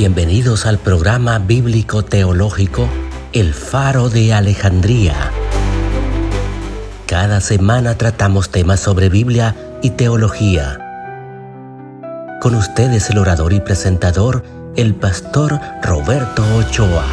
Bienvenidos al programa bíblico teológico El Faro de Alejandría. Cada semana tratamos temas sobre Biblia y teología. Con ustedes el orador y presentador, el pastor Roberto Ochoa.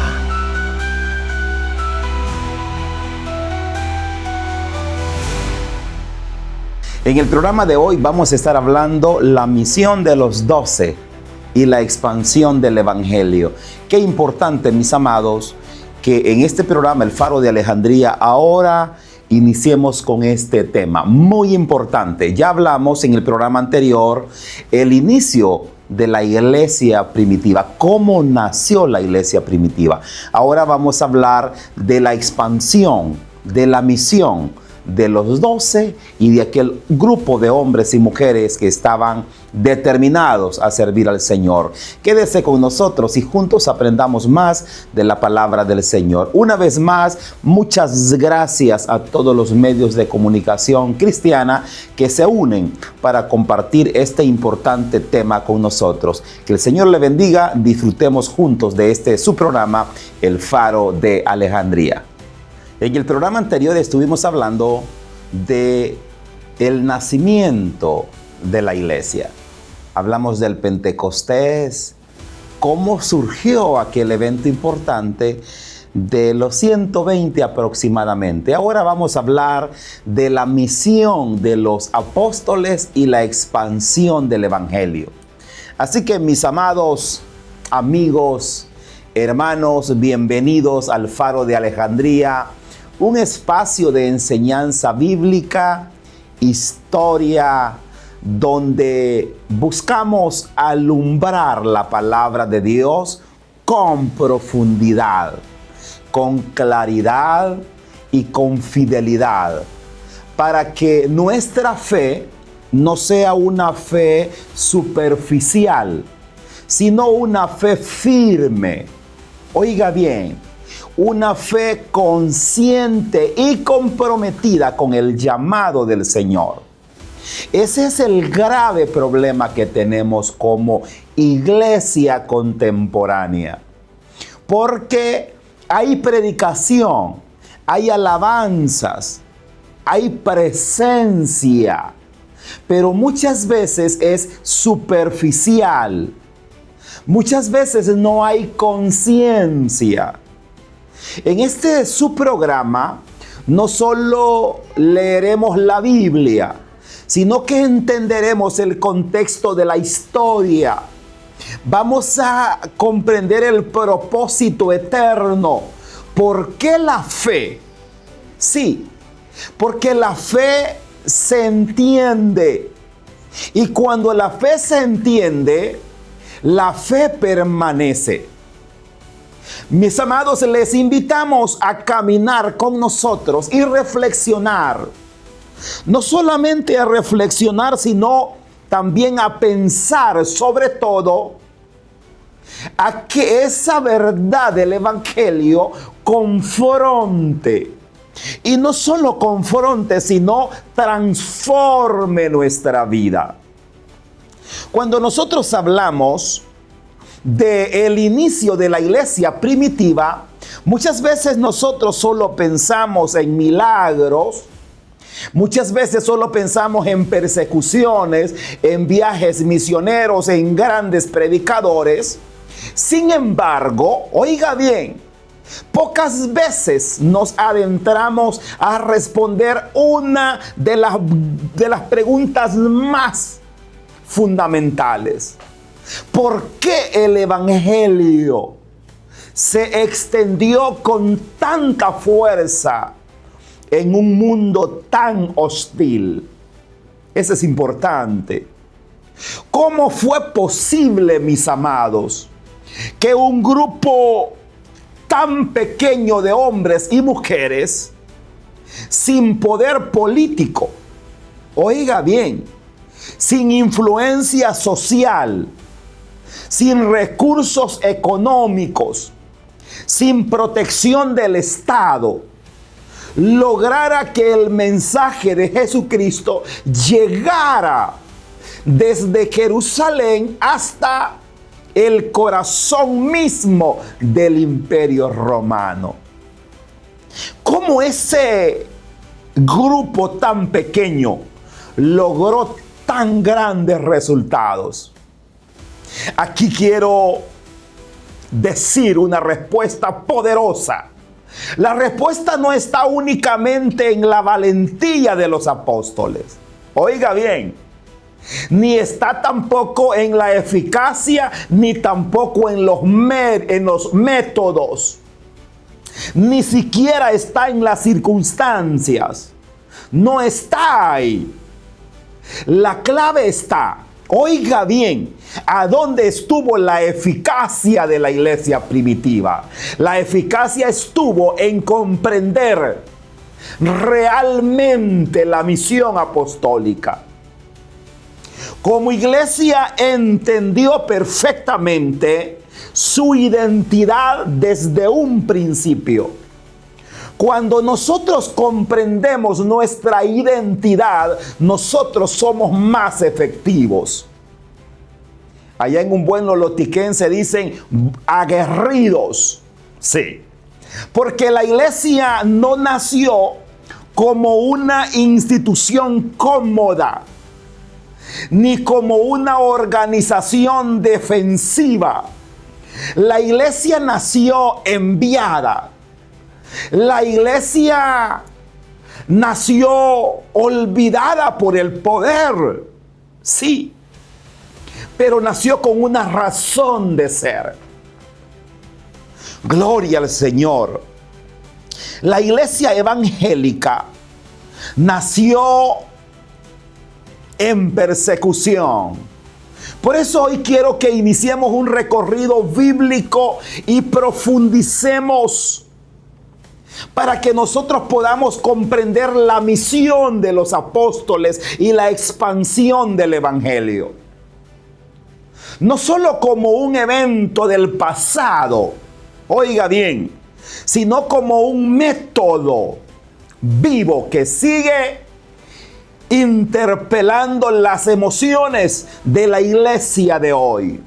En el programa de hoy vamos a estar hablando la misión de los 12 y la expansión del Evangelio. Qué importante, mis amados, que en este programa El Faro de Alejandría ahora iniciemos con este tema. Muy importante. Ya hablamos en el programa anterior el inicio de la iglesia primitiva, cómo nació la iglesia primitiva. Ahora vamos a hablar de la expansión, de la misión de los 12 y de aquel grupo de hombres y mujeres que estaban determinados a servir al Señor. Quédese con nosotros y juntos aprendamos más de la palabra del Señor. Una vez más, muchas gracias a todos los medios de comunicación cristiana que se unen para compartir este importante tema con nosotros. Que el Señor le bendiga. Disfrutemos juntos de este su programa, El Faro de Alejandría. En el programa anterior estuvimos hablando de el nacimiento de la iglesia. Hablamos del Pentecostés, cómo surgió aquel evento importante de los 120 aproximadamente. Ahora vamos a hablar de la misión de los apóstoles y la expansión del Evangelio. Así que, mis amados amigos, hermanos, bienvenidos al Faro de Alejandría. Un espacio de enseñanza bíblica, historia, donde buscamos alumbrar la palabra de Dios con profundidad, con claridad y con fidelidad, para que nuestra fe no sea una fe superficial, sino una fe firme. Oiga bien, una fe consciente y comprometida con el llamado del Señor. Ese es el grave problema que tenemos como iglesia contemporánea. Porque hay predicación, hay alabanzas, hay presencia, pero muchas veces es superficial. Muchas veces no hay conciencia. En este su programa no solo leeremos la Biblia, sino que entenderemos el contexto de la historia. Vamos a comprender el propósito eterno. ¿Por qué la fe? Sí, porque la fe se entiende. Y cuando la fe se entiende, la fe permanece. Mis amados, les invitamos a caminar con nosotros y reflexionar. No solamente a reflexionar, sino también a pensar, sobre todo, a que esa verdad del Evangelio confronte. Y no solo confronte, sino transforme nuestra vida. Cuando nosotros hablamos del inicio de la iglesia primitiva, muchas veces nosotros solo pensamos en milagros, muchas veces solo pensamos en persecuciones, en viajes misioneros, en grandes predicadores. Sin embargo, oiga bien, pocas veces nos adentramos a responder una de las preguntas más fundamentales. ¿Por qué el Evangelio se extendió con tanta fuerza en un mundo tan hostil? Eso es importante. ¿Cómo fue posible, mis amados, que un grupo tan pequeño de hombres y mujeres, sin poder político, oiga bien, sin influencia social, sin recursos económicos, sin protección del Estado, lograra que el mensaje de Jesucristo llegara desde Jerusalén hasta el corazón mismo del Imperio Romano. ¿Cómo ese grupo tan pequeño logró tan grandes resultados? Aquí quiero decir una respuesta poderosa. La respuesta no está únicamente en la valentía de los apóstoles. Oiga bien, ni está tampoco en la eficacia, ni tampoco en los métodos. Ni siquiera está en las circunstancias. No está ahí. La clave está, oiga bien, ¿a dónde estuvo la eficacia de la iglesia primitiva? La eficacia estuvo en comprender realmente la misión apostólica. Como iglesia entendió perfectamente su identidad desde un principio. Cuando nosotros comprendemos nuestra identidad, nosotros somos más efectivos. Allá en un buen lolotiquense dicen aguerridos. Sí. Porque la iglesia no nació como una institución cómoda, ni como una organización defensiva. La iglesia nació enviada. La iglesia nació olvidada por el poder. Sí, pero nació con una razón de ser. Gloria al Señor. La iglesia evangélica nació en persecución. Por eso hoy quiero que iniciemos un recorrido bíblico y profundicemos para que nosotros podamos comprender la misión de los apóstoles y la expansión del evangelio. No solo como un evento del pasado, oiga bien, sino como un método vivo que sigue interpelando las emociones de la iglesia de hoy.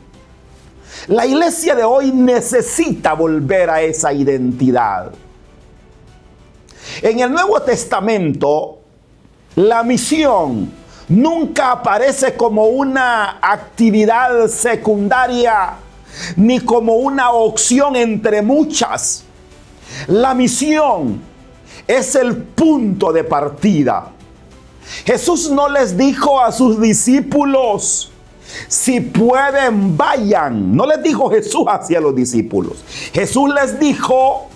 La iglesia de hoy necesita volver a esa identidad. En el Nuevo Testamento, la misión nunca aparece como una actividad secundaria ni como una opción entre muchas. La misión es el punto de partida. Jesús no les dijo a sus discípulos, si pueden, vayan. No les dijo Jesús hacia los discípulos. Jesús les dijo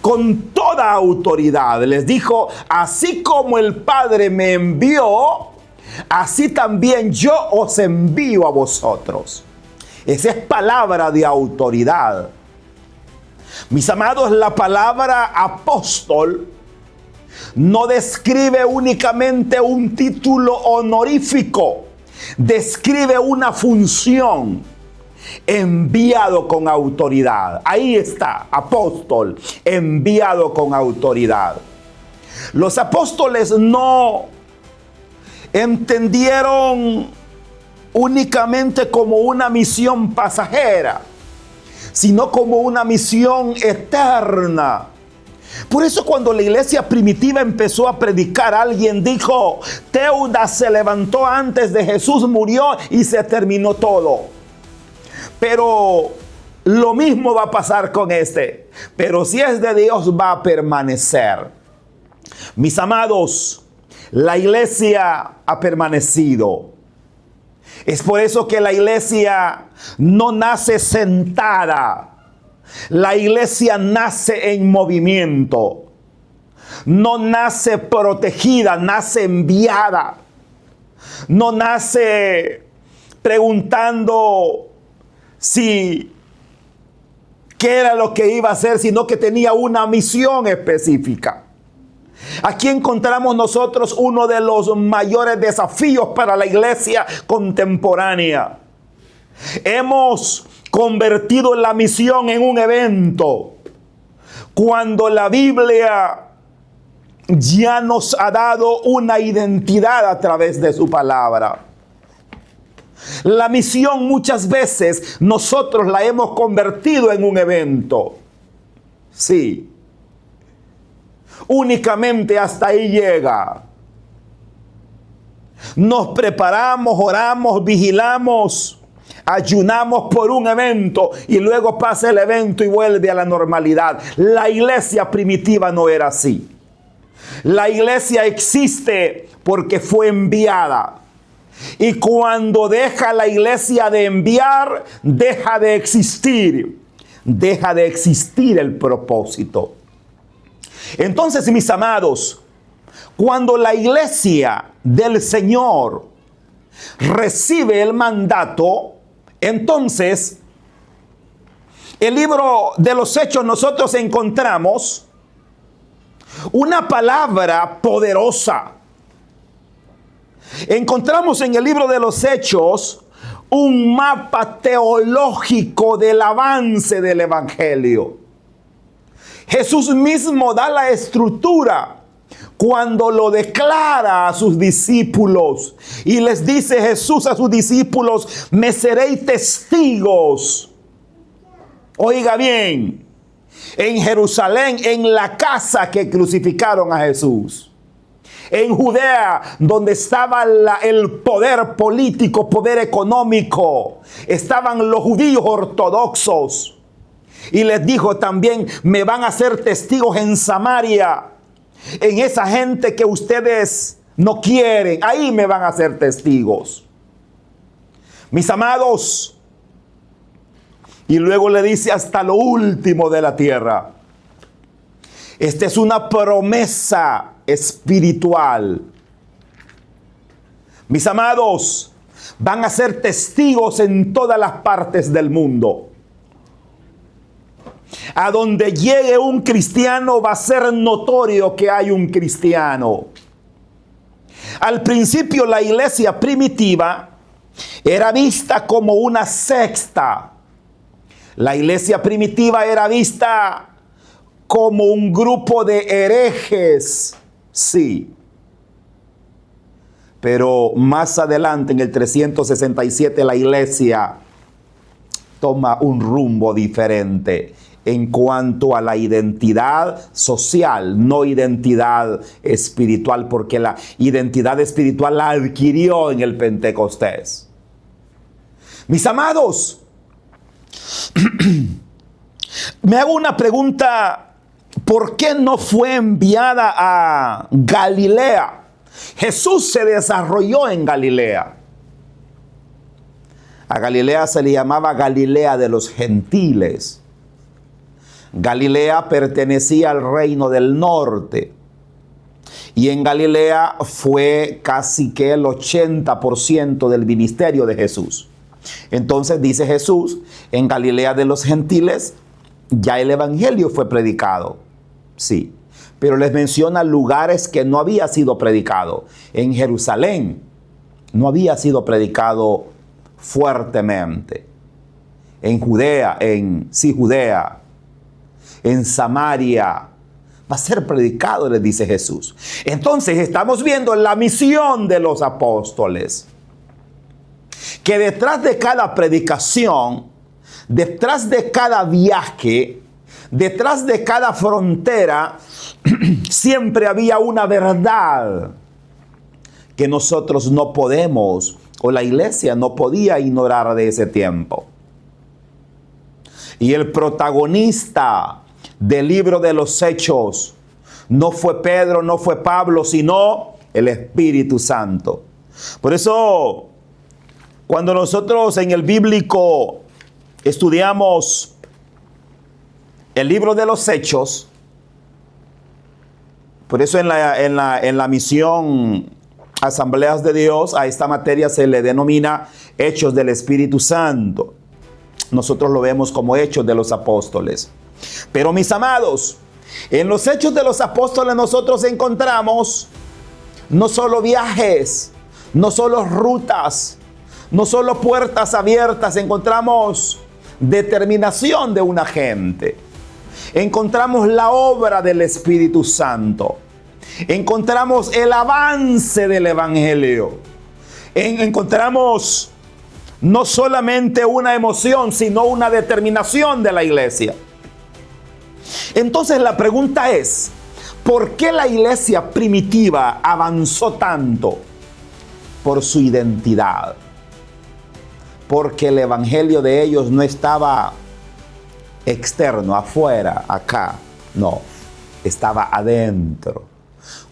con toda autoridad. Les dijo, así como el Padre me envió, así también yo os envío a vosotros. Esa es palabra de autoridad. Mis amados, la palabra apóstol no describe únicamente un título honorífico, describe una función, enviado con autoridad. Ahí está, apóstol, enviado con autoridad. Los apóstoles no entendieron únicamente como una misión pasajera, sino como una misión eterna. Por eso cuando la iglesia primitiva empezó a predicar, alguien dijo, Teudas se levantó antes de Jesús, murió y se terminó todo. Pero lo mismo va a pasar con este. Pero si es de Dios, va a permanecer. Mis amados, la iglesia ha permanecido. Es por eso que la iglesia no nace sentada. La iglesia nace en movimiento. No nace protegida, nace enviada. No nace preguntando si qué era lo que iba a hacer, sino que tenía una misión específica. Aquí encontramos nosotros uno de los mayores desafíos para la iglesia contemporánea. Hemos convertido la misión en un evento, cuando la Biblia ya nos ha dado una identidad a través de su palabra. La misión muchas veces nosotros la hemos convertido en un evento. Sí. Únicamente hasta ahí llega. Nos preparamos, oramos, vigilamos, ayunamos por un evento y luego pasa el evento y vuelve a la normalidad. La iglesia primitiva no era así. La iglesia existe porque fue enviada. Y cuando deja la iglesia de enviar, deja de existir. Deja de existir el propósito. Entonces, mis amados, cuando la iglesia del Señor recibe el mandato, entonces, el libro de los Hechos nosotros encontramos una palabra poderosa. Encontramos en el libro de los Hechos un mapa teológico del avance del Evangelio. Jesús mismo da la estructura cuando lo declara a sus discípulos. Y les dice Jesús a sus discípulos: me seréis testigos. Oiga bien, en Jerusalén, en la casa que crucificaron a Jesús. En Judea, donde estaba el poder político, poder económico, estaban los judíos ortodoxos. Y les dijo también: me van a ser testigos en Samaria, en esa gente que ustedes no quieren, ahí me van a ser testigos. Mis amados, y luego le dice: hasta lo último de la tierra. Esta es una promesa espiritual. Mis amados, van a ser testigos en todas las partes del mundo. A donde llegue un cristiano va a ser notorio que hay un cristiano. Al principio la iglesia primitiva era vista como una secta. La iglesia primitiva era vista como un grupo de herejes. Sí. Pero más adelante, en el 367, la iglesia toma un rumbo diferente en cuanto a la identidad social, no identidad espiritual, porque la identidad espiritual la adquirió en el Pentecostés. Mis amados, me hago una pregunta: ¿por qué no fue enviada a Galilea? Jesús se desarrolló en Galilea. A Galilea se le llamaba Galilea de los gentiles. Galilea pertenecía al reino del norte. Y en Galilea fue casi que el 80% del ministerio de Jesús. Entonces dice Jesús: en Galilea de los gentiles ya el evangelio fue predicado. Sí, pero les menciona lugares que no había sido predicado. En Jerusalén no había sido predicado fuertemente. En Judea, Judea, en Samaria va a ser predicado, les dice Jesús. Entonces estamos viendo la misión de los apóstoles, que detrás de cada predicación, detrás de cada viaje, detrás de cada frontera, siempre había una verdad que nosotros no podemos, o la iglesia no podía ignorar de ese tiempo. Y el protagonista del libro de los Hechos no fue Pedro, no fue Pablo, sino el Espíritu Santo. Por eso, cuando nosotros en el bíblico estudiamos el libro de los Hechos, por eso en la misión Asambleas de Dios, a esta materia se le denomina Hechos del Espíritu Santo. Nosotros lo vemos como Hechos de los Apóstoles. Pero mis amados, en los Hechos de los Apóstoles nosotros encontramos no solo viajes, no solo rutas, no solo puertas abiertas, encontramos determinación de una gente. Encontramos la obra del Espíritu Santo. Encontramos el avance del Evangelio. Encontramos no solamente una emoción, sino una determinación de la iglesia. Entonces la pregunta es, ¿por qué la iglesia primitiva avanzó tanto? Por su identidad. Porque el evangelio de ellos no estaba externo, afuera, acá. No, estaba adentro.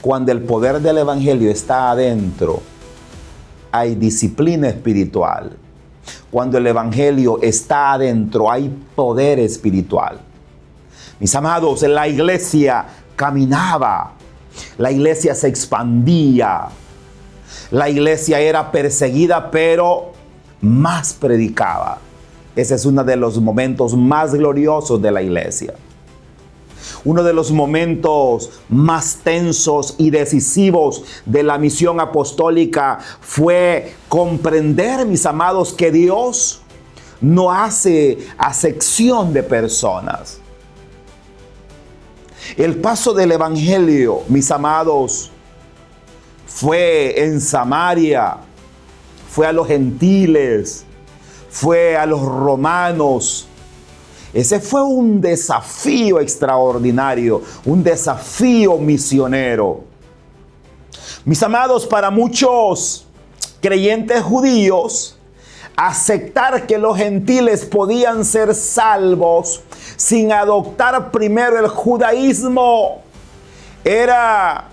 Cuando el poder del evangelio está adentro, hay disciplina espiritual. Cuando el evangelio está adentro, hay poder espiritual. Mis amados, la iglesia caminaba, la iglesia se expandía, la iglesia era perseguida, pero más predicaba. Ese es uno de los momentos más gloriosos de la iglesia. Uno de los momentos más tensos y decisivos de la misión apostólica fue comprender, mis amados, que Dios no hace acepción de personas. El paso del evangelio, mis amados, fue en Samaria, fue a los gentiles, fue a los romanos. Ese fue un desafío extraordinario, un desafío misionero. Mis amados, para muchos creyentes judíos, aceptar que los gentiles podían ser salvos sin adoptar primero el judaísmo era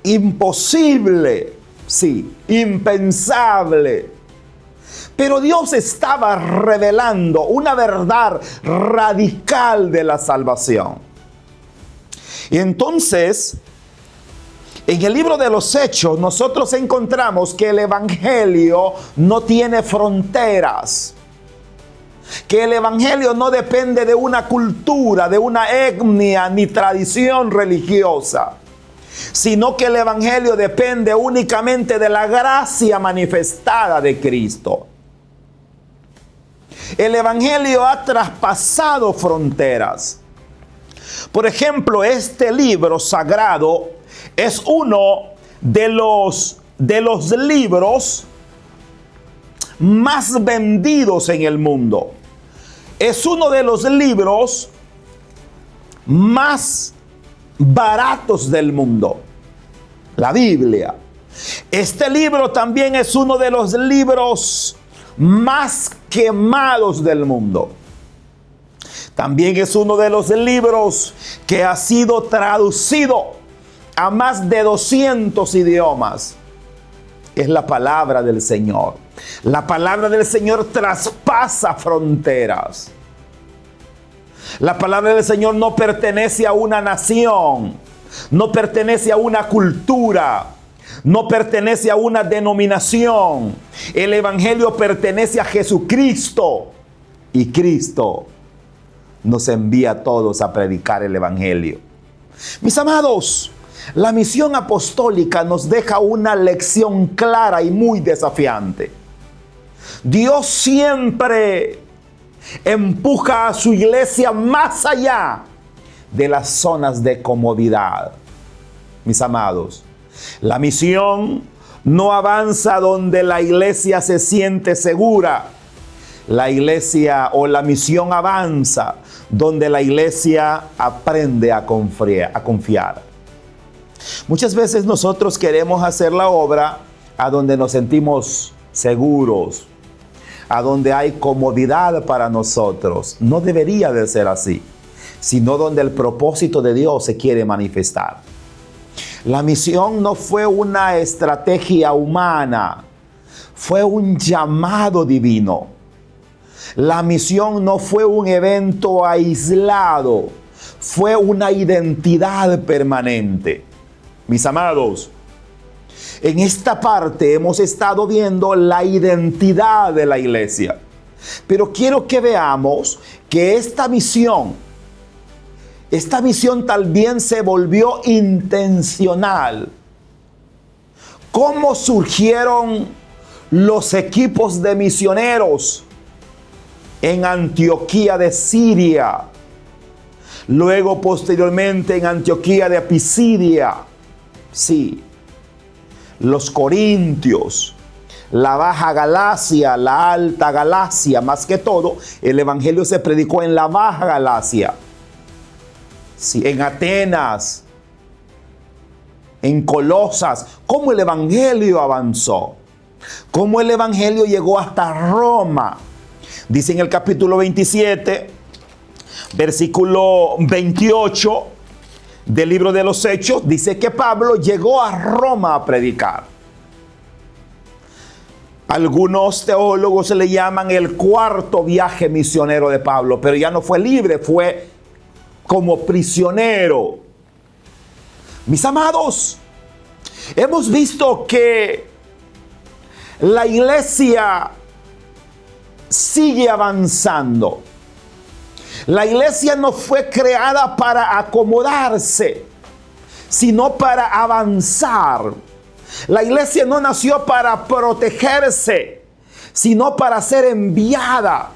imposible, sí, impensable. Pero Dios estaba revelando una verdad radical de la salvación. Y entonces, en el libro de los Hechos, nosotros encontramos que el evangelio no tiene fronteras. Que el evangelio no depende de una cultura, de una etnia ni tradición religiosa, sino que el evangelio depende únicamente de la gracia manifestada de Cristo. El evangelio ha traspasado fronteras. Por ejemplo, este libro sagrado es uno de los libros más vendidos en el mundo. Es uno de los libros más baratos del mundo, la Biblia. Este libro también es uno de los libros más quemados del mundo. También es uno de los libros que ha sido traducido a más de 200 idiomas. Es la palabra del Señor. La palabra del Señor traspasa fronteras. La palabra del Señor no pertenece a una nación, no pertenece a una cultura, no pertenece a una denominación. El evangelio pertenece a Jesucristo y Cristo nos envía a todos a predicar el evangelio. Mis amados, la misión apostólica nos deja una lección clara y muy desafiante. Dios siempre empuja a su iglesia más allá de las zonas de comodidad. Mis amados, la misión no avanza donde la iglesia se siente segura. La iglesia o la misión avanza donde la iglesia aprende a confiar. Muchas veces nosotros queremos hacer la obra a donde nos sentimos seguros, a donde hay comodidad para nosotros. No debería de ser así, sino donde el propósito de Dios se quiere manifestar. La misión no fue una estrategia humana, fue un llamado divino. La misión no fue un evento aislado, fue una identidad permanente. Mis amados, en esta parte hemos estado viendo la identidad de la iglesia. Pero quiero que veamos que esta misión también se volvió intencional. ¿Cómo surgieron los equipos de misioneros en Antioquía de Siria? Luego, posteriormente, en Antioquía de Pisidia. Sí, los corintios, la Baja Galacia, la Alta Galacia, más que todo, el evangelio se predicó en la Baja Galacia. Sí, en Atenas, en Colosas. ¿Cómo el evangelio avanzó? ¿Cómo el evangelio llegó hasta Roma? Dice en el capítulo 27, versículo 28 del libro de los Hechos, dice que Pablo llegó a Roma a predicar. Algunos teólogos le llaman el cuarto viaje misionero de Pablo, pero ya no fue libre, fue como prisionero. Mis amados, hemos visto que la iglesia sigue avanzando. La iglesia no fue creada para acomodarse, sino para avanzar. La iglesia no nació para protegerse, sino para ser enviada.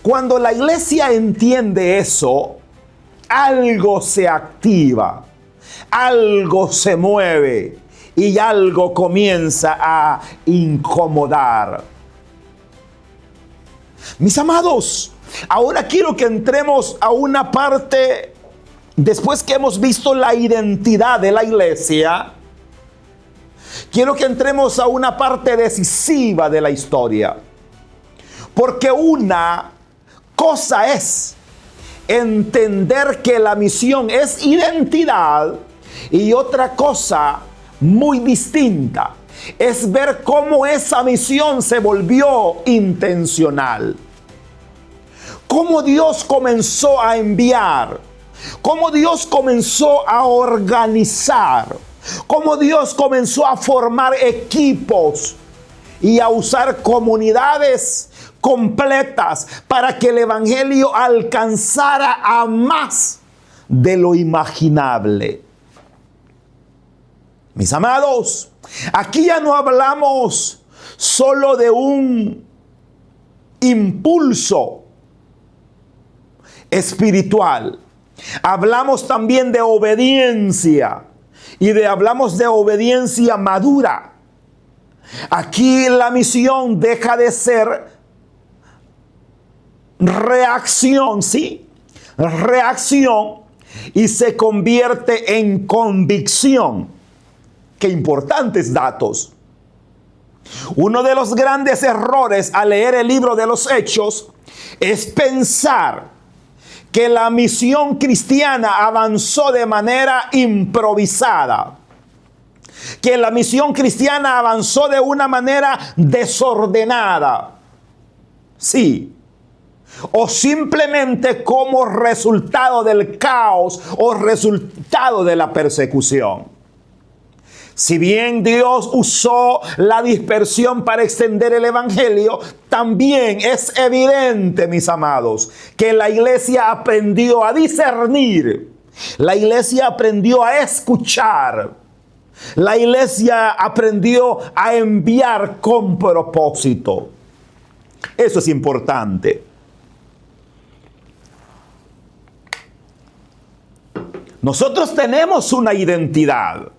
Cuando la iglesia entiende eso, algo se activa, algo se mueve y algo comienza a incomodar. Mis amados, ahora quiero que entremos a una parte, después que hemos visto la identidad de la iglesia, quiero que entremos a una parte decisiva de la historia. Porque una cosa es entender que la misión es identidad y otra cosa muy distinta es ver cómo esa misión se volvió intencional. Cómo Dios comenzó a enviar, cómo Dios comenzó a organizar, cómo Dios comenzó a formar equipos y a usar comunidades completas para que el evangelio alcanzara a más de lo imaginable. Mis amados, aquí ya no hablamos solo de un impulso espiritual. Hablamos también de obediencia y hablamos de obediencia madura. Aquí la misión deja de ser reacción, ¿sí? Reacción y se convierte en convicción. Qué importantes datos. Uno de los grandes errores al leer el libro de los Hechos es pensar que la misión cristiana avanzó de manera improvisada, que la misión cristiana avanzó de una manera desordenada, sí, o simplemente como resultado del caos o resultado de la persecución. Si bien Dios usó la dispersión para extender el evangelio, también es evidente, mis amados, que la iglesia aprendió a discernir, la iglesia aprendió a escuchar, la iglesia aprendió a enviar con propósito. Eso es importante. Nosotros tenemos una identidad,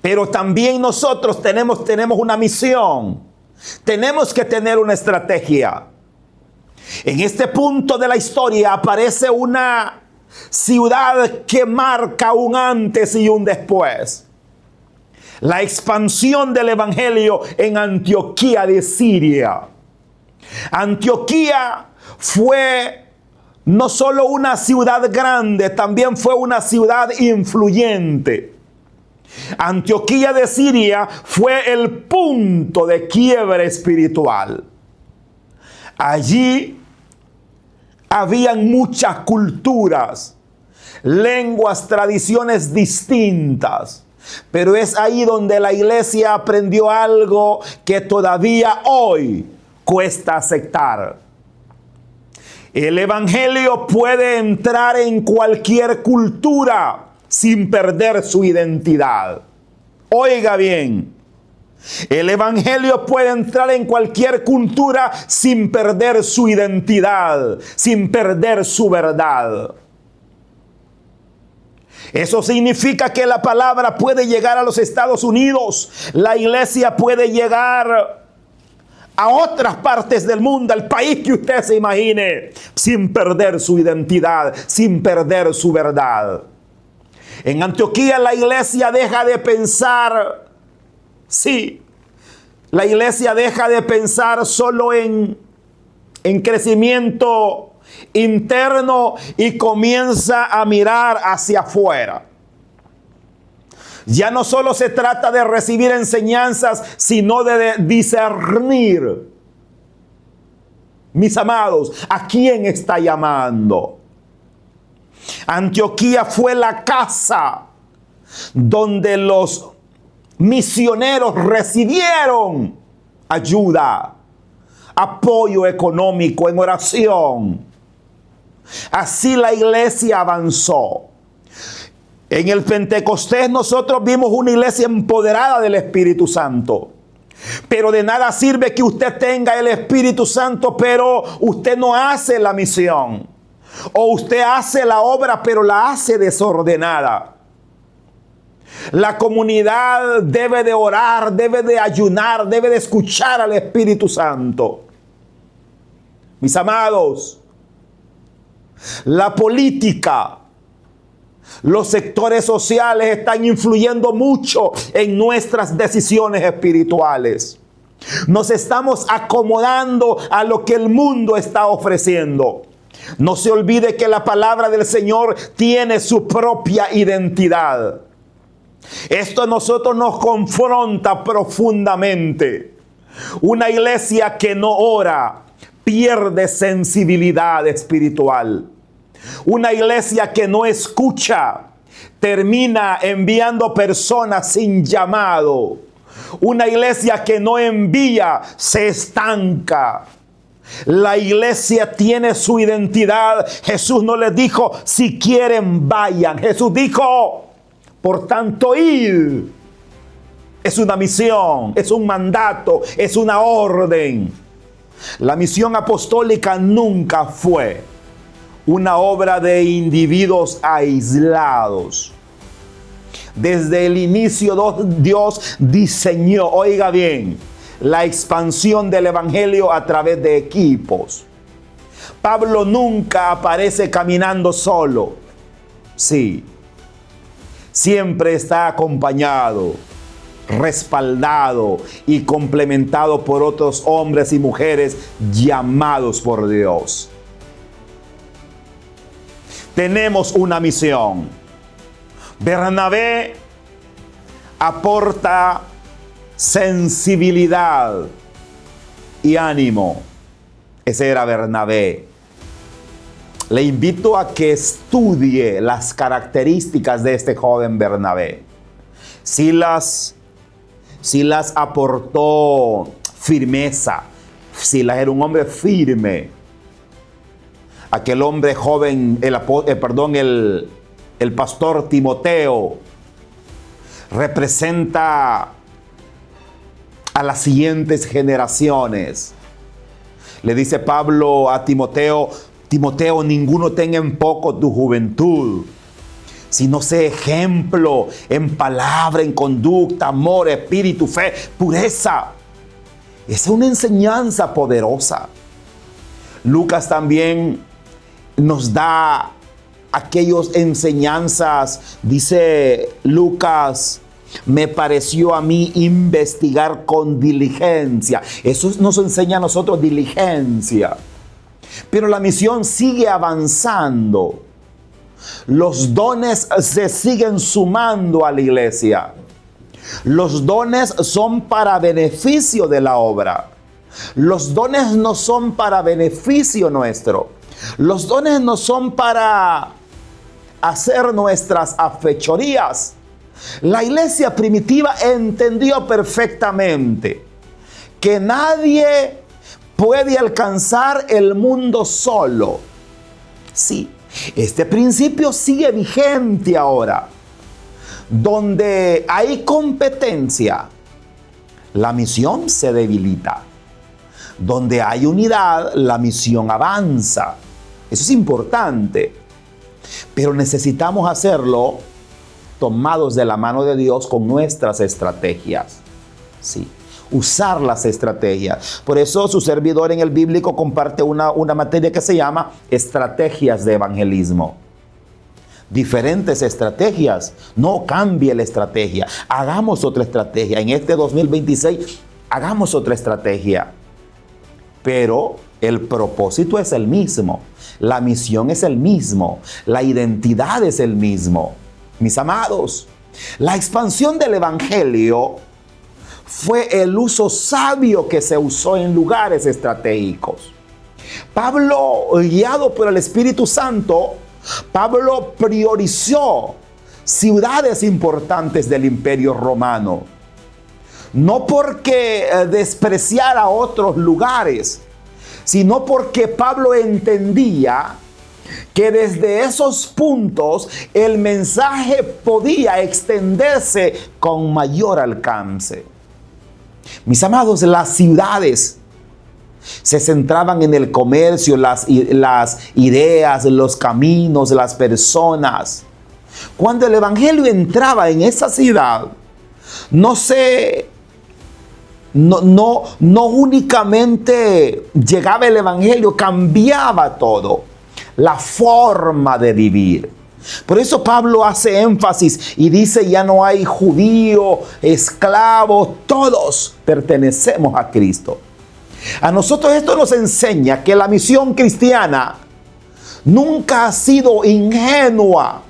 pero también nosotros tenemos una misión. Tenemos que tener una estrategia. En este punto de la historia aparece una ciudad que marca un antes y un después. La expansión del evangelio en Antioquía de Siria. Antioquía fue no solo una ciudad grande, también fue una ciudad influyente. Antioquía de Siria fue el punto de quiebre espiritual. Allí habían muchas culturas, lenguas, tradiciones distintas. Pero es ahí donde la iglesia aprendió algo que todavía hoy cuesta aceptar. El evangelio puede entrar en cualquier cultura sin perder su identidad. Oiga bien, el evangelio puede entrar en cualquier cultura sin perder su identidad, sin perder su verdad. Eso significa que la palabra puede llegar a los Estados Unidos. La iglesia puede llegar a otras partes del mundo, al país que usted se imagine, sin perder su identidad, sin perder su verdad. En Antioquía la iglesia deja de pensar, sí, la iglesia deja de pensar solo en crecimiento interno y comienza a mirar hacia afuera. Ya no solo se trata de recibir enseñanzas, sino de discernir. Mis amados, ¿a quién está llamando? Antioquía fue la casa donde los misioneros recibieron ayuda, apoyo económico en oración. Así la iglesia avanzó. En el Pentecostés nosotros vimos una iglesia empoderada del Espíritu Santo. Pero de nada sirve que usted tenga el Espíritu Santo, pero usted no hace la misión. O usted hace la obra, pero la hace desordenada. La comunidad debe de orar, debe de ayunar, debe de escuchar al Espíritu Santo. Mis amados, la política, los sectores sociales están influyendo mucho en nuestras decisiones espirituales. Nos estamos acomodando a lo que el mundo está ofreciendo. No se olvide que la palabra del Señor tiene su propia identidad. Esto a nosotros nos confronta profundamente. Una iglesia que no ora pierde sensibilidad espiritual. Una iglesia que no escucha termina enviando personas sin llamado. Una iglesia que no envía se estanca. La iglesia tiene su identidad. Jesús no les dijo, si quieren vayan. Jesús dijo, por tanto, id. Es una misión, es un mandato, es una orden. La misión apostólica nunca fue una obra de individuos aislados. Desde el inicio Dios diseñó, oiga bien, la expansión del evangelio a través de equipos. Pablo nunca aparece caminando solo. Sí, siempre está acompañado, respaldado y complementado por otros hombres y mujeres llamados por Dios. Tenemos una misión. Bernabé aporta sensibilidad y ánimo. Ese era Bernabé. Le invito a que estudie las características de este joven Bernabé. Silas aportó firmeza. Silas era un hombre firme. Aquel hombre joven, el pastor Timoteo, representa a las siguientes generaciones. Le dice Pablo a Timoteo, Timoteo, ninguno tenga en poco tu juventud, sino sé ejemplo en palabra, en conducta, amor, espíritu, fe, pureza. Esa es una enseñanza poderosa. Lucas también nos da aquellas enseñanzas. Dice Lucas, me pareció a mí investigar con diligencia. Eso nos enseña a nosotros diligencia. Pero la misión sigue avanzando. Los dones se siguen sumando a la iglesia. Los dones son para beneficio de la obra. Los dones no son para beneficio nuestro. Los dones no son para hacer nuestras fechorías. La iglesia primitiva entendió perfectamente que nadie puede alcanzar el mundo solo. Sí, este principio sigue vigente ahora. Donde hay competencia, la misión se debilita. Donde hay unidad, la misión avanza. Eso es importante. Pero necesitamos hacerlo tomados de la mano de Dios con nuestras estrategias. Sí, usar las estrategias. Por eso su servidor en el bíblico comparte una materia que se llama estrategias de evangelismo. Diferentes estrategias. No cambie la estrategia. Hagamos otra estrategia. En este 2026, hagamos otra estrategia. Pero el propósito es el mismo. La misión es el mismo. La identidad es el mismo. Mis amados, la expansión del evangelio fue el uso sabio que se usó en lugares estratégicos. Pablo, guiado por el Espíritu Santo, Pablo priorizó ciudades importantes del Imperio Romano. No porque despreciara otros lugares, sino porque Pablo entendía que desde esos puntos el mensaje podía extenderse con mayor alcance. Mis amados, las ciudades se centraban en el comercio, las ideas, los caminos, las personas. Cuando el evangelio entraba en esa ciudad, no únicamente llegaba el evangelio, cambiaba todo, la forma de vivir. Por eso Pablo hace énfasis y dice: ya no hay judío, esclavo, todos pertenecemos a Cristo. A nosotros esto nos enseña que la misión cristiana nunca ha sido ingenua.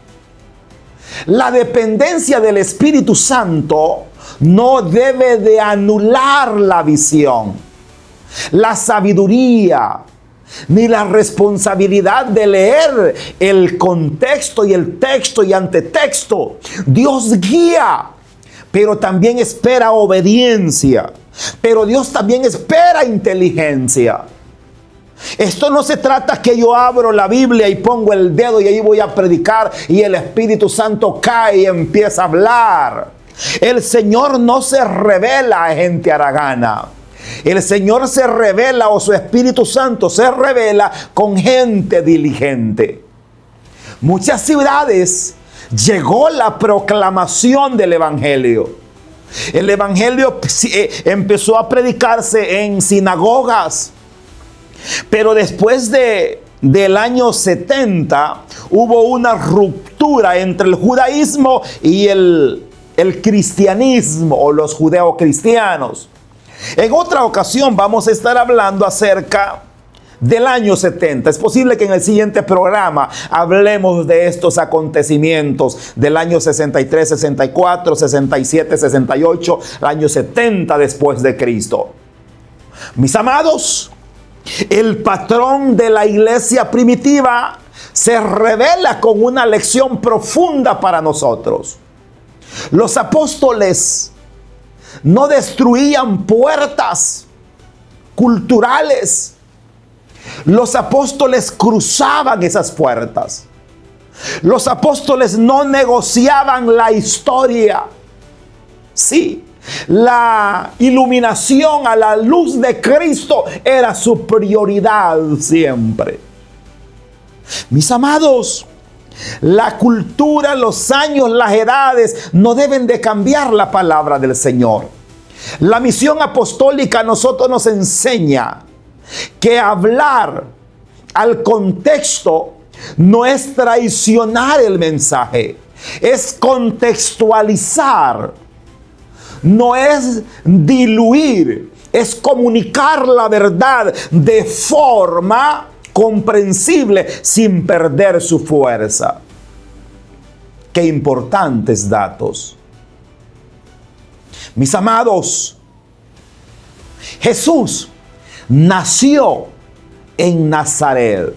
La dependencia del Espíritu Santo no debe de anular la visión, la sabiduría, ni la responsabilidad de leer el contexto y el texto y antetexto. Dios guía, pero también espera obediencia. Pero Dios también espera inteligencia. Esto no se trata que yo abro la Biblia y pongo el dedo y ahí voy a predicar y el Espíritu Santo cae y empieza a hablar. El Señor no se revela a gente haragana. El Señor se revela, o su Espíritu Santo se revela con gente diligente. Muchas ciudades llegó la proclamación del Evangelio. El Evangelio empezó a predicarse en sinagogas. Pero después del año 70 hubo una ruptura entre el judaísmo y el cristianismo, o los judeocristianos. En otra ocasión vamos a estar hablando acerca del año 70. Es posible que en el siguiente programa hablemos de estos acontecimientos del año 63, 64, 67, 68, el año 70 después de Cristo. Mis amados, el patrón de la iglesia primitiva se revela con una lección profunda para nosotros. Los apóstoles no destruían puertas culturales. Los apóstoles cruzaban esas puertas. Los apóstoles no negociaban la historia. Sí, la iluminación a la luz de Cristo era su prioridad siempre. Mis amados, la cultura, los años, las edades no deben de cambiar la palabra del Señor. La misión apostólica a nosotros nos enseña que hablar al contexto no es traicionar el mensaje, es contextualizar, no es diluir, es comunicar la verdad de forma comprensible sin perder su fuerza. Qué importantes datos. Mis amados, Jesús nació en Nazaret,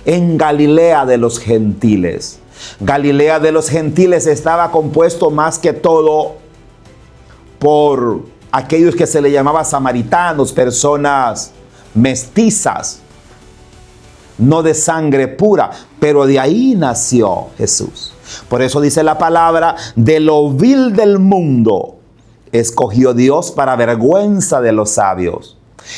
en Galilea de los gentiles. Galilea de los gentiles estaba compuesto más que todo por aquellos que se le llamaba samaritanos, personas mestizas, no de sangre pura, pero de ahí nació Jesús. Por eso dice la palabra: de lo vil del mundo escogió Dios para vergüenza de los sabios.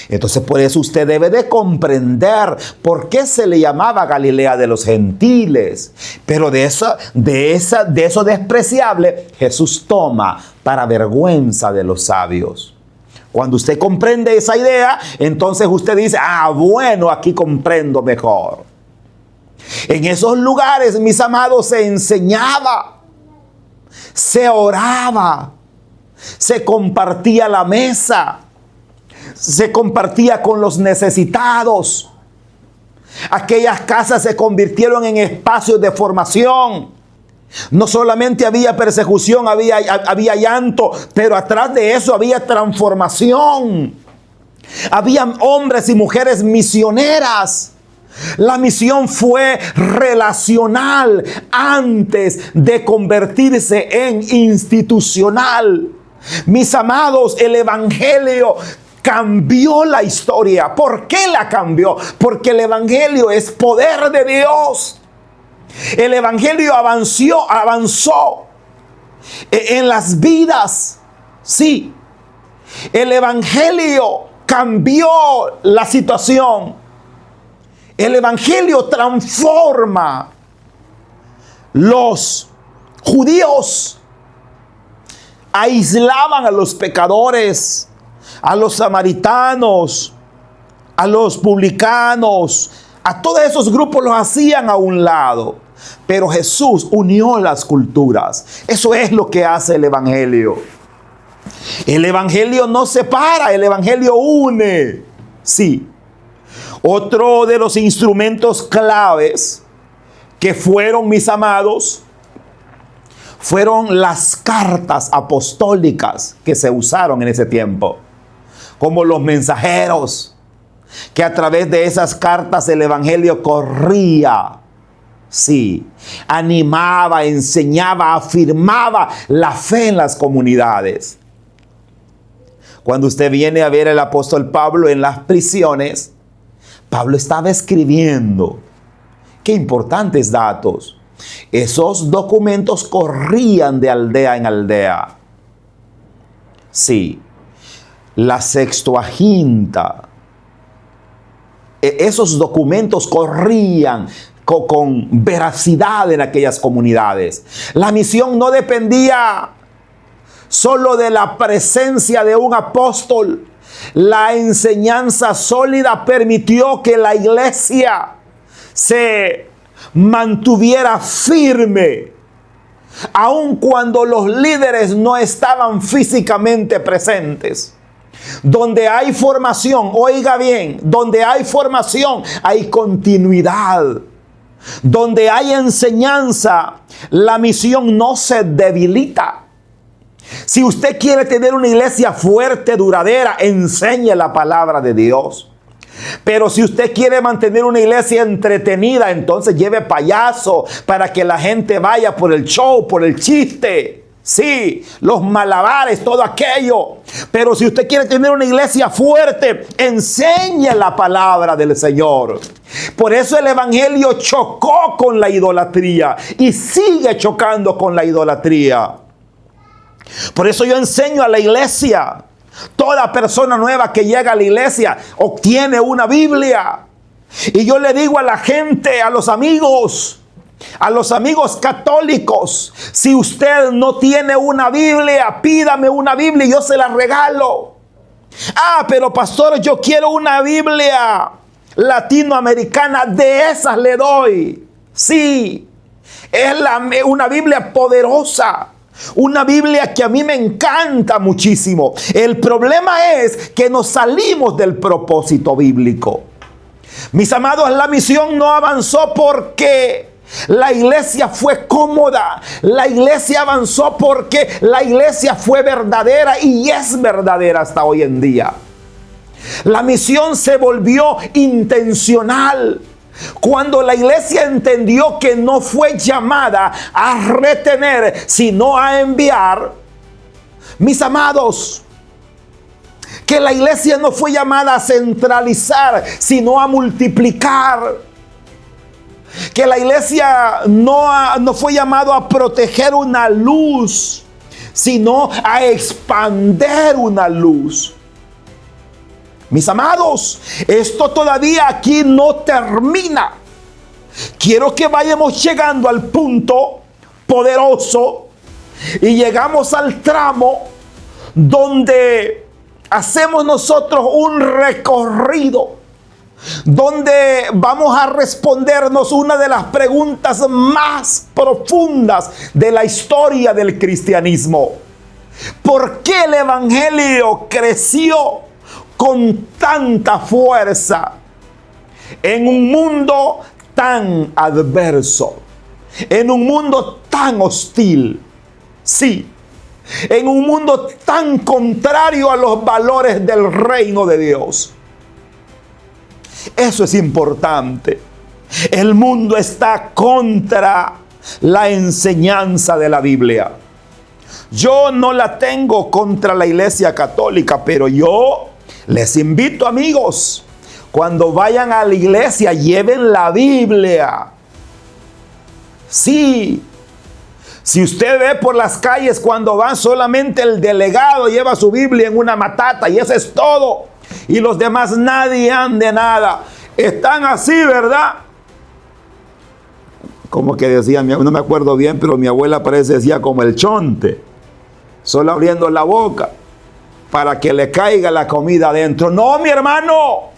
Entonces por eso usted debe de comprender por qué se le llamaba Galilea de los gentiles. Pero de eso despreciable Jesús toma para vergüenza de los sabios. Cuando usted comprende esa idea, entonces usted dice, bueno, aquí comprendo mejor. En esos lugares, mis amados, se enseñaba, se oraba, se compartía la mesa, se compartía con los necesitados. Aquellas casas se convirtieron en espacios de formación. No solamente había persecución, había llanto, pero atrás de eso había transformación. Habían hombres y mujeres misioneras. La misión fue relacional antes de convertirse en institucional. Mis amados, el evangelio cambió la historia. ¿Por qué la cambió? Porque el evangelio es poder de Dios. El evangelio avanzó en las vidas. Sí, el evangelio cambió la situación. El evangelio transforma. Los judíos aislaban a los pecadores, a los samaritanos, a los publicanos, a todos esos grupos los hacían a un lado. Pero Jesús unió las culturas. Eso es lo que hace el evangelio. El evangelio no separa, el evangelio une. Sí. Otro de los instrumentos claves que fueron, mis amados, fueron las cartas apostólicas que se usaron en ese tiempo, como los mensajeros, que a través de esas cartas el evangelio corría. Sí, animaba, enseñaba, afirmaba la fe en las comunidades. Cuando usted viene a ver al apóstol Pablo en las prisiones, Pablo estaba escribiendo. Qué importantes datos. Esos documentos corrían de aldea en aldea. Sí, la Sextuaginta. Esos documentos corrían con veracidad en aquellas comunidades. La misión no dependía solo de la presencia de un apóstol. La enseñanza sólida permitió que la iglesia se mantuviera firme, aun cuando los líderes no estaban físicamente presentes. Donde hay formación, oiga bien, donde hay formación hay continuidad. Donde hay enseñanza, la misión no se debilita. Si usted quiere tener una iglesia fuerte, duradera, enseñe la palabra de Dios. Pero si usted quiere mantener una iglesia entretenida, entonces lleve payaso para que la gente vaya por el show, por el chiste. Sí, los malabares, todo aquello. Pero si usted quiere tener una iglesia fuerte, enseñe la palabra del Señor. Por eso el evangelio chocó con la idolatría y sigue chocando con la idolatría. Por eso yo enseño a la iglesia. Toda persona nueva que llega a la iglesia obtiene una Biblia. Y yo le digo a la gente, a los amigos católicos, si usted no tiene una Biblia, pídame una Biblia y yo se la regalo. Pero pastor, yo quiero una Biblia latinoamericana, de esas le doy. Sí, es una Biblia poderosa. Una Biblia que a mí me encanta muchísimo. El problema es que nos salimos del propósito bíblico. Mis amados, la misión no avanzó porque la iglesia fue cómoda. La iglesia avanzó porque la iglesia fue verdadera y es verdadera hasta hoy en día. La misión se volvió intencional cuando la iglesia entendió que no fue llamada a retener, sino a enviar. Mis amados, que la iglesia no fue llamada a centralizar, sino a multiplicar. Que la iglesia no fue llamado a proteger una luz, sino a expander una luz. Mis amados, esto todavía aquí no termina. Quiero que vayamos llegando al punto poderoso y llegamos al tramo donde hacemos nosotros un recorrido, donde vamos a respondernos una de las preguntas más profundas de la historia del cristianismo. ¿Por qué el evangelio creció con tanta fuerza en un mundo tan adverso, en un mundo tan hostil? Sí, en un mundo tan contrario a los valores del reino de Dios. Eso es importante. El mundo está contra la enseñanza de la Biblia. Yo no la tengo contra la Iglesia Católica, pero yo les invito, amigos, cuando vayan a la iglesia, lleven la Biblia. Sí. Si usted ve por las calles cuando van, solamente el delegado lleva su Biblia en una matata y eso es todo. Y los demás nadie han de nada. Están así, ¿verdad? Como que decía, no me acuerdo bien, pero mi abuela parece decía como el chonte. Solo abriendo la boca para que le caiga la comida adentro. No, mi hermano,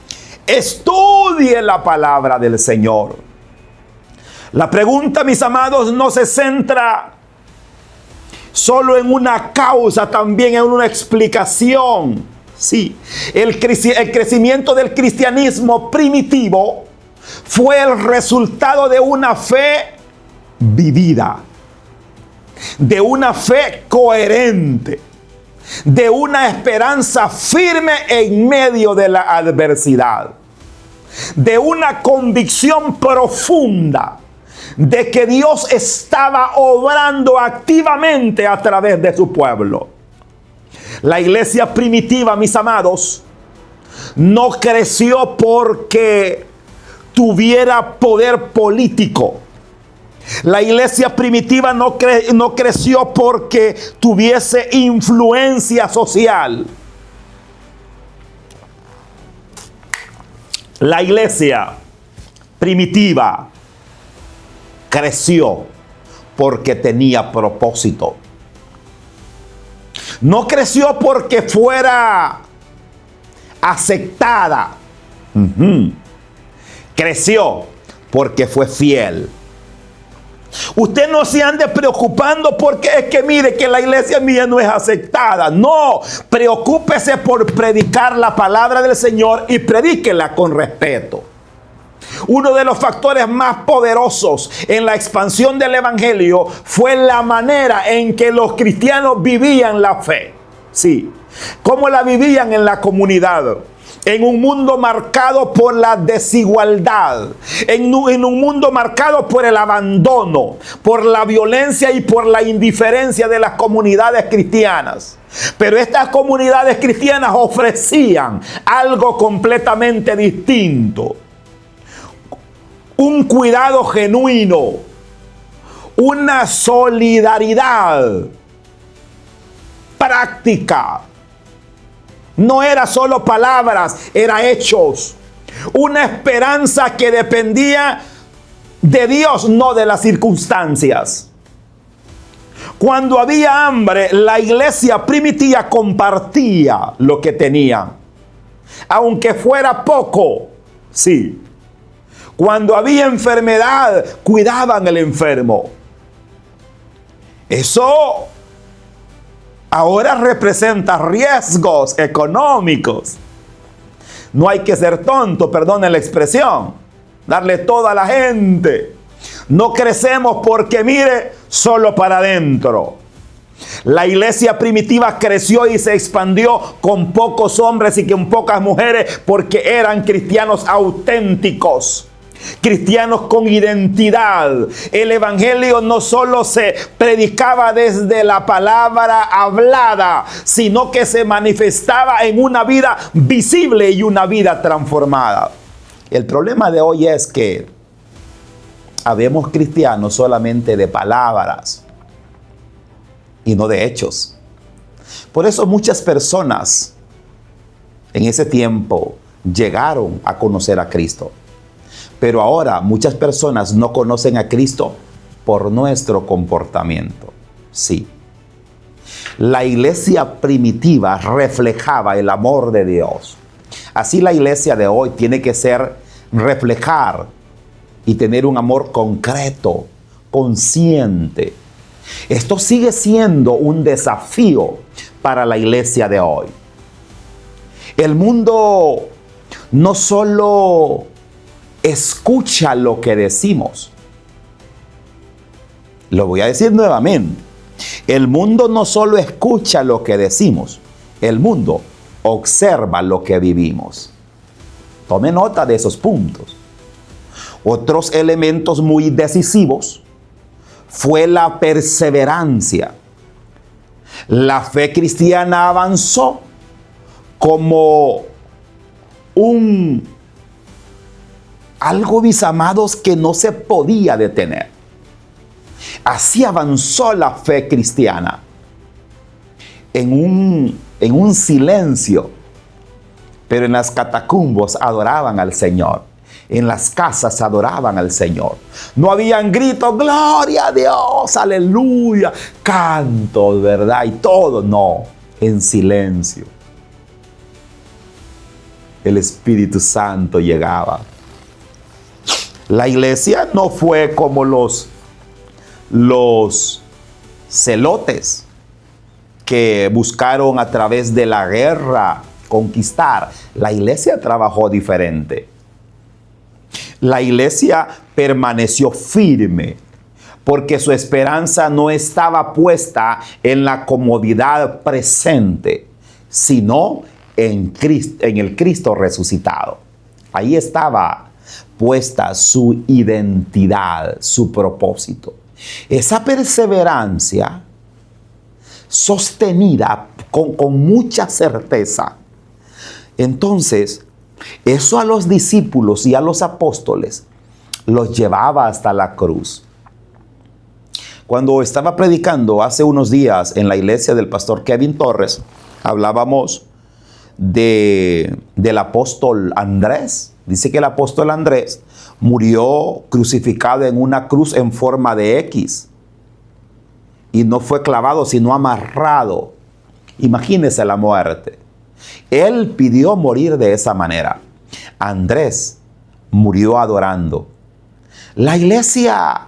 estudie la palabra del Señor. La pregunta, mis amados, no se centra solo en una causa, también en una explicación. Sí, el crecimiento del cristianismo primitivo fue el resultado de una fe vivida, de una fe coherente, de una esperanza firme en medio de la adversidad, de una convicción profunda de que Dios estaba obrando activamente a través de su pueblo. La iglesia primitiva, mis amados, no creció porque tuviera poder político. La iglesia primitiva no creció porque tuviese influencia social. La iglesia primitiva creció porque tenía propósito. No creció porque fuera aceptada. Creció porque fue fiel. Usted no se ande preocupando porque es que mire que la iglesia mía no es aceptada. No, preocúpese por predicar la palabra del Señor y predíquela con respeto. Uno de los factores más poderosos en la expansión del evangelio fue la manera en que los cristianos vivían la fe. Sí, cómo la vivían en la comunidad. En un mundo marcado por la desigualdad, en un mundo marcado por el abandono, por la violencia y por la indiferencia de las comunidades cristianas. Pero estas comunidades cristianas ofrecían algo completamente distinto. Un cuidado genuino, una solidaridad práctica. No era solo palabras, era hechos. Una esperanza que dependía de Dios, no de las circunstancias. Cuando había hambre, la iglesia primitiva compartía lo que tenía, aunque fuera poco. Sí. Cuando había enfermedad, cuidaban al enfermo. Eso ahora representa riesgos económicos. No hay que ser tonto, perdone la expresión, darle todo a la gente. No crecemos porque, mire, solo para adentro. La iglesia primitiva creció y se expandió con pocos hombres y con pocas mujeres porque eran cristianos auténticos. Cristianos con identidad. El evangelio no solo se predicaba desde la palabra hablada, sino que se manifestaba en una vida visible y una vida transformada. El problema de hoy es que habemos cristianos solamente de palabras y no de hechos. Por eso muchas personas en ese tiempo llegaron a conocer a Cristo. Pero ahora muchas personas no conocen a Cristo por nuestro comportamiento. Sí. La iglesia primitiva reflejaba el amor de Dios. Así la iglesia de hoy tiene que reflejar y tener un amor concreto, consciente. Esto sigue siendo un desafío para la iglesia de hoy. El mundo no solo escucha lo que decimos. Lo voy a decir nuevamente. El mundo no solo escucha lo que decimos. El mundo observa lo que vivimos. Tome nota de esos puntos. Otros elementos muy decisivos fue la perseverancia. La fe cristiana avanzó como algo, mis amados, que no se podía detener. Así avanzó la fe cristiana en un silencio, pero en las catacumbas adoraban al Señor. En las casas adoraban al Señor. No habían gritos, gloria a Dios, aleluya, cantos, ¿verdad? Y todo, no, en silencio. El Espíritu Santo llegaba. La iglesia no fue como los celotes que buscaron a través de la guerra conquistar. La iglesia trabajó diferente. La iglesia permaneció firme porque su esperanza no estaba puesta en la comodidad presente, sino en el Cristo resucitado. Ahí estaba puesta su identidad, su propósito. Esa perseverancia sostenida con mucha certeza. Entonces, eso a los discípulos y a los apóstoles los llevaba hasta la cruz. Cuando estaba predicando hace unos días en la iglesia del pastor Kevin Torres, hablábamos del apóstol Andrés. Dice que el apóstol Andrés murió crucificado en una cruz en forma de X. Y no fue clavado, sino amarrado. Imagínese la muerte. Él pidió morir de esa manera. Andrés murió adorando. La iglesia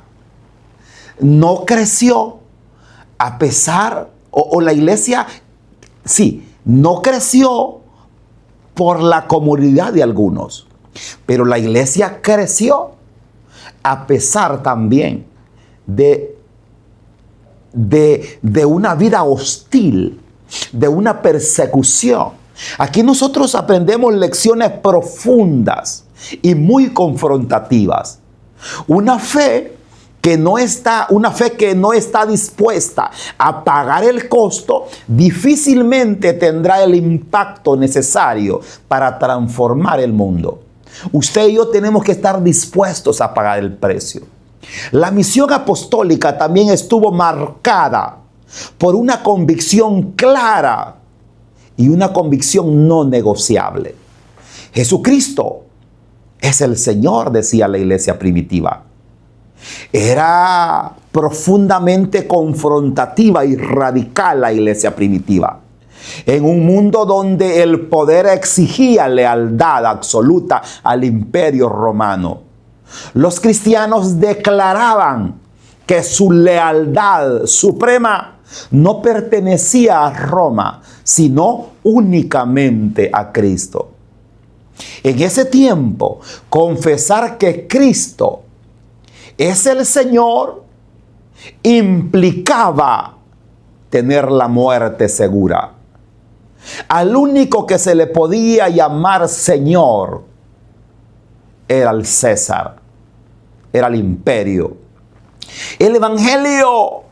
no creció a pesar, o la iglesia, sí, no creció por la comodidad de algunos, pero la iglesia creció a pesar también de una vida hostil, de una persecución. Aquí nosotros aprendemos lecciones profundas y muy confrontativas. Una fe que no está dispuesta a pagar el costo, difícilmente tendrá el impacto necesario para transformar el mundo. Usted y yo tenemos que estar dispuestos a pagar el precio. La misión apostólica también estuvo marcada por una convicción clara y una convicción no negociable. Jesucristo es el Señor, decía la iglesia primitiva. Era profundamente confrontativa y radical la iglesia primitiva. En un mundo donde el poder exigía lealtad absoluta al imperio romano, los cristianos declaraban que su lealtad suprema no pertenecía a Roma, sino únicamente a Cristo. En ese tiempo, confesar que Cristo es el Señor implicaba tener la muerte segura. Al único que se le podía llamar Señor era el César, era el imperio. El Evangelio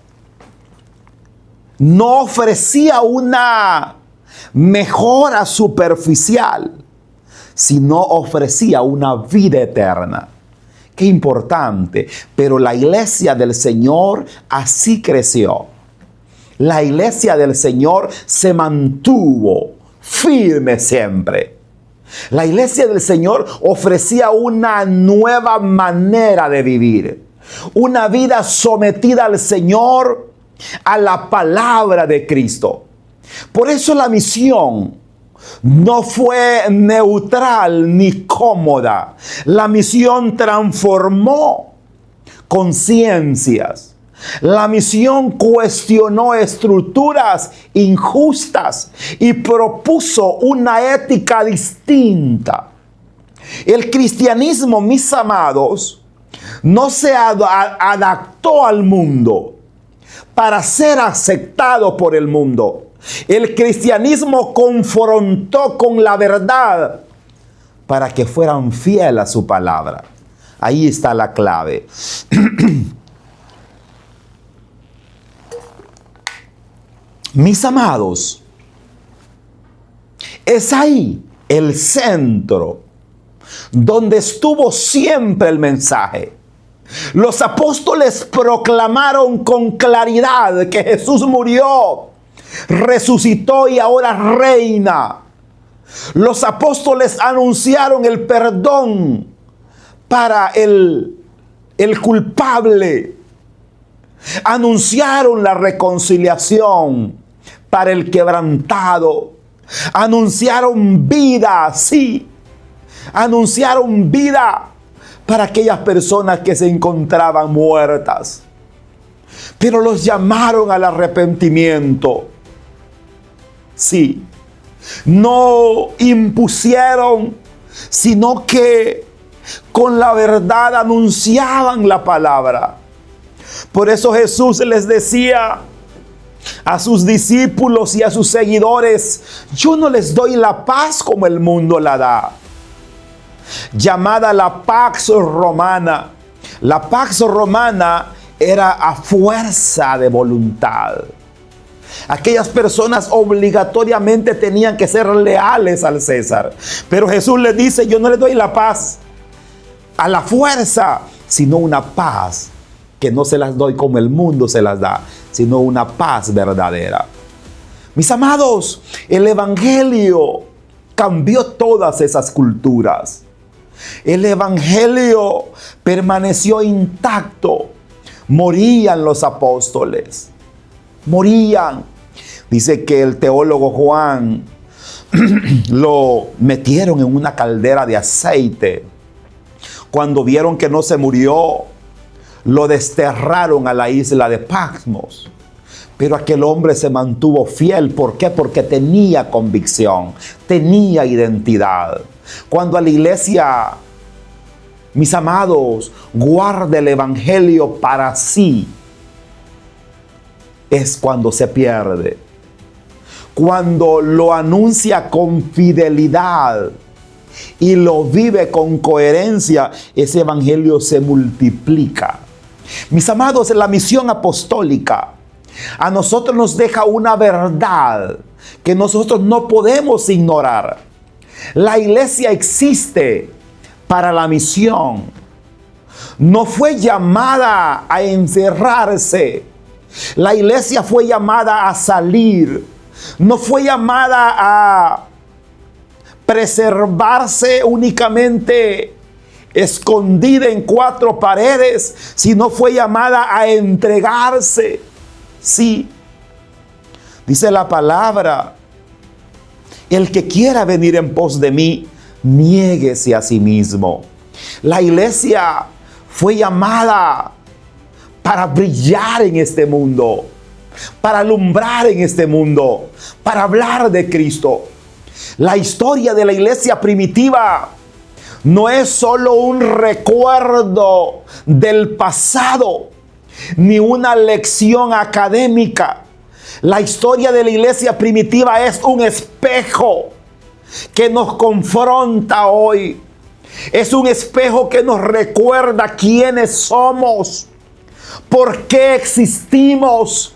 no ofrecía una mejora superficial, sino ofrecía una vida eterna. Qué importante. Pero la iglesia del Señor así creció. La iglesia del Señor se mantuvo firme siempre. La iglesia del Señor ofrecía una nueva manera de vivir, una vida sometida al Señor, a la palabra de Cristo. Por eso la misión no fue neutral ni cómoda. La misión transformó conciencias. La misión cuestionó estructuras injustas y propuso una ética distinta. El cristianismo, mis amados, no se adaptó al mundo para ser aceptado por el mundo. El cristianismo confrontó con la verdad para que fueran fieles a su palabra. Ahí está la clave. Mis amados, es ahí el centro donde estuvo siempre el mensaje. Los apóstoles proclamaron con claridad que Jesús murió, resucitó y ahora reina. Los apóstoles anunciaron el perdón para el culpable. Anunciaron la reconciliación para el quebrantado. Anunciaron vida, sí. Anunciaron vida para aquellas personas que se encontraban muertas. Pero los llamaron al arrepentimiento. Sí. No impusieron, sino que con la verdad anunciaban la palabra. Por eso Jesús les decía a sus discípulos y a sus seguidores: yo no les doy la paz como el mundo la da. Llamada la Pax Romana. La Pax Romana era a fuerza de voluntad. Aquellas personas obligatoriamente tenían que ser leales al César. Pero Jesús les dice: yo no les doy la paz a la fuerza, sino una paz que no se las doy como el mundo se las da, sino una paz verdadera. Mis amados, el Evangelio cambió todas esas culturas. El Evangelio permaneció intacto. Morían los apóstoles. Morían. Dice que el teólogo Juan lo metieron en una caldera de aceite. Cuando vieron que no se murió, lo desterraron a la isla de Patmos. Pero aquel hombre se mantuvo fiel. ¿Por qué? Porque tenía convicción, tenía identidad. Cuando a la iglesia, mis amados, guarda el Evangelio para sí, es cuando se pierde. Cuando lo anuncia con fidelidad y lo vive con coherencia, ese Evangelio se multiplica. Mis amados, la misión apostólica a nosotros nos deja una verdad que nosotros no podemos ignorar. La iglesia existe para la misión. No fue llamada a encerrarse. La iglesia fue llamada a salir. No fue llamada a preservarse únicamente escondida en cuatro paredes, sino fue llamada a entregarse. Sí, dice la palabra: el que quiera venir en pos de mí, niéguese a sí mismo. La iglesia fue llamada para brillar en este mundo, para alumbrar en este mundo, para hablar de Cristo. La historia de la iglesia primitiva no es solo un recuerdo del pasado, ni una lección académica. La historia de la iglesia primitiva es un espejo que nos confronta hoy. Es un espejo que nos recuerda quiénes somos, por qué existimos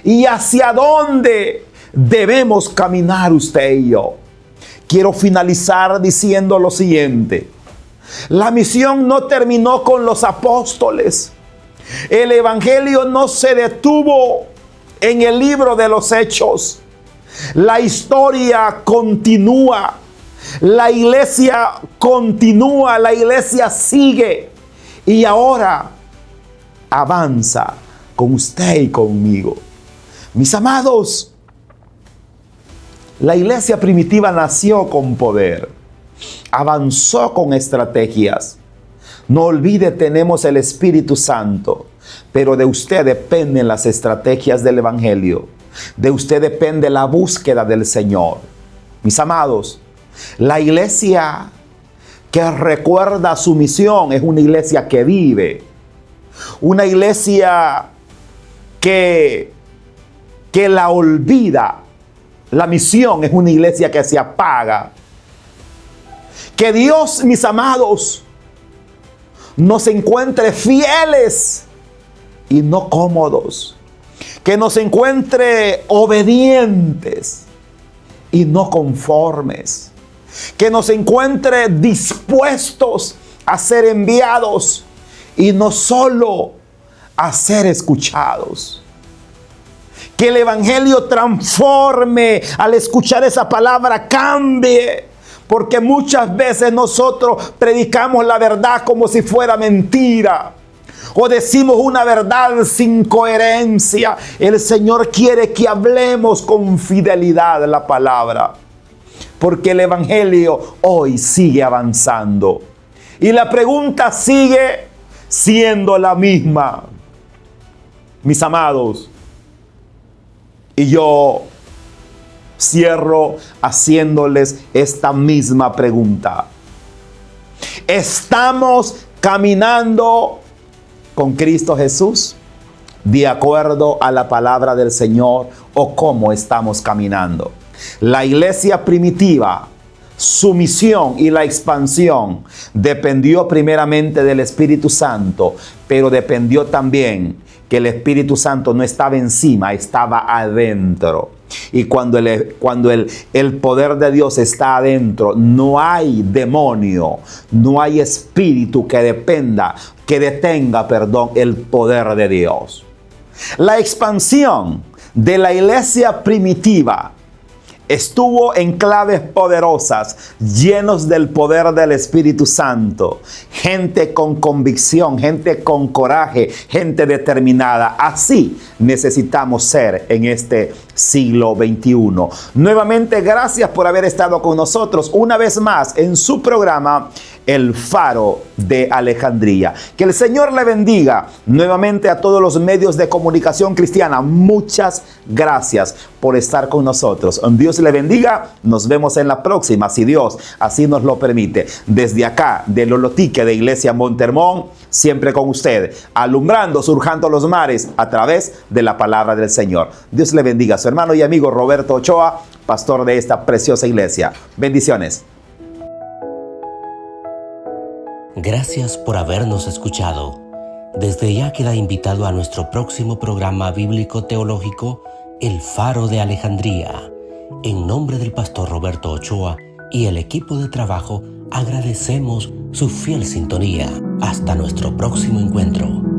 y hacia dónde debemos caminar usted y yo. Quiero finalizar diciendo lo siguiente: la misión no terminó con los apóstoles. El Evangelio no se detuvo en el libro de los Hechos. La historia continúa. La iglesia continúa, la iglesia sigue. Y ahora avanza con usted y conmigo. Mis amados, la iglesia primitiva nació con poder. Avanzó con estrategias. No olvide, tenemos el Espíritu Santo. Pero de usted dependen las estrategias del Evangelio. De usted depende la búsqueda del Señor. Mis amados, la iglesia que recuerda su misión es una iglesia que vive. Una iglesia que la olvida. La misión es una iglesia que se apaga. Que Dios, mis amados, nos encuentre fieles y no cómodos. Que nos encuentre obedientes y no conformes. Que nos encuentre dispuestos a ser enviados y no solo a ser escuchados. Que el Evangelio transforme al escuchar esa palabra, cambie. Porque muchas veces nosotros predicamos la verdad como si fuera mentira. O decimos una verdad sin coherencia. El Señor quiere que hablemos con fidelidad la palabra. Porque el Evangelio hoy sigue avanzando. Y la pregunta sigue siendo la misma. Mis amados, y yo cierro haciéndoles esta misma pregunta. ¿Estamos caminando con Cristo Jesús de acuerdo a la palabra del Señor o cómo estamos caminando? La iglesia primitiva, su misión y la expansión dependió primeramente del Espíritu Santo, pero dependió también que el Espíritu Santo no estaba encima, estaba adentro. Y cuando el poder de Dios está adentro, no hay demonio, no hay espíritu que detenga, el poder de Dios. La expansión de la iglesia primitiva estuvo en claves poderosas, llenos del poder del Espíritu Santo. Gente con convicción, gente con coraje, gente determinada. Así necesitamos ser en este siglo XXI. Nuevamente, gracias por haber estado con nosotros una vez más en su programa El Faro de Alejandría. Que el Señor le bendiga nuevamente a todos los medios de comunicación cristiana. Muchas gracias por estar con nosotros. Dios le bendiga. Nos vemos en la próxima, si Dios así nos lo permite. Desde acá, del Olotique de Iglesia Montermón, siempre con usted, alumbrando, surjando los mares a través de la palabra del Señor. Dios le bendiga. Su hermano y amigo Roberto Ochoa, pastor de esta preciosa iglesia. Bendiciones. Gracias por habernos escuchado. Desde ya queda invitado a nuestro próximo programa bíblico teológico, El Faro de Alejandría. En nombre del pastor Roberto Ochoa y el equipo de trabajo, agradecemos su fiel sintonía. Hasta nuestro próximo encuentro.